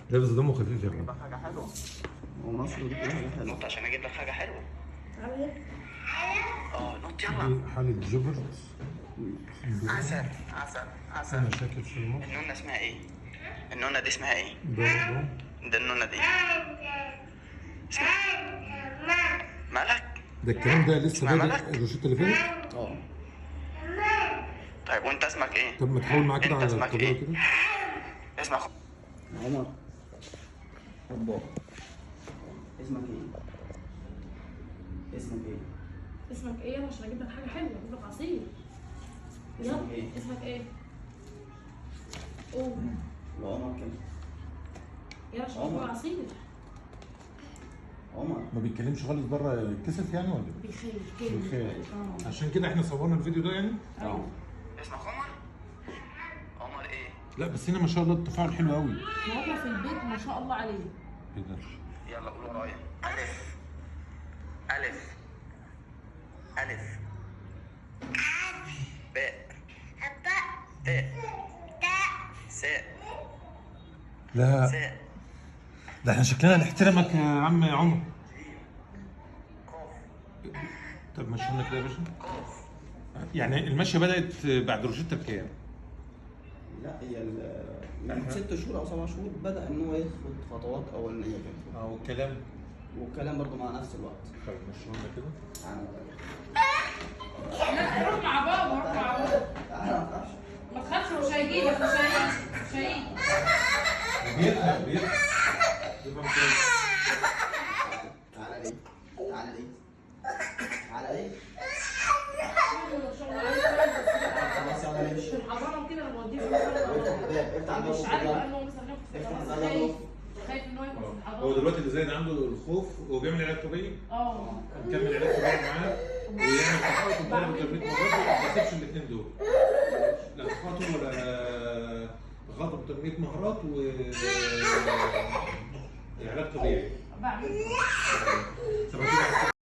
لا بس دمه خفيف يا ابني. حاجه حلوه ومصر دي كلها حاجه حلوه. نط عشان اجيب لك حاجه حلوه. نط دي يلا. حالة جبر. عسل عسل عسل. انا شاكر في المخ. النونة اسمها ايه؟ النونة دي اسمها ايه؟ ده النونة دي اسمها ملك. ده الكلام ده لسه اسمها بادئ ملك؟ الروشته اللي فاتت. طيب وانت اسمك ايه؟ طب ما تحاول معاه كده انت على اسمك الطبيعه ايه؟ كده. اسمك عمر. هوبا. اسمك ايه؟ اسمك ايه؟ اسمك ايه؟ يلا عشان اجيب لك حاجه حلوه، اجيب لك عصير. يلا اسمك ايه؟ اسمك ايه؟ قول. وعمر كام؟ يلا عشان اجيب لك عصير. عمر. ما بيتكلمش خالص بره يتكسف يعني ولا ايه؟ بيخيل بيخيل. اه عشان كده احنا صورنا الفيديو ده يعني. ايوه. اسمك عمر؟ عمر ايه؟ لا بس هنا ما شاء الله التفاعل حلو قوي. ما هو في البيت ما شاء الله عليه. ايه ده؟ يلا قول ورايا. ألف ألف ألف باء تاء ساء لا ساء ده احنا شكلنا نحترمك يا عم يا عمر. قاف طب مشي لنا كده يا باشا. قاف. يعني المشيه بدات بعد روشته بكام؟ لا هي من 6 شهور او 7 شهور بدا ان هو ياخد خطوات اولانيه كده. او الكلام. والكلام برضه مع نفس الوقت. طيب مشي لنا كده. لا روح مع بابا، روح مع بابا. تعالى ما تخافش. ما تخافش، مش هيجيلك، مش هيجي. بيفهم بيفهم. تعالى ليه؟ تعالى ليه؟ تعالى ليه؟ خلاص يلا نمشي. في الحضانه وكده انا بوديه في افتح الباب، افتح الباب. مش عارف بقى ان هو مثلا ياخد في افتح الحضانة. الباب. خايف ان هو ياخد في هو الحضانه. دلوقتي اللي زايد عنده الخوف وبيعمل علاج طبيعي. اه نكمل علاج طبيعي معاه ويعمل تحقق ويضرب تمريض مرات ما تسيبش الاثنين دول. لا تخاطب ولا تخاطب تنمية مهارات و علاج طبيعي. بعمل طب هتيجي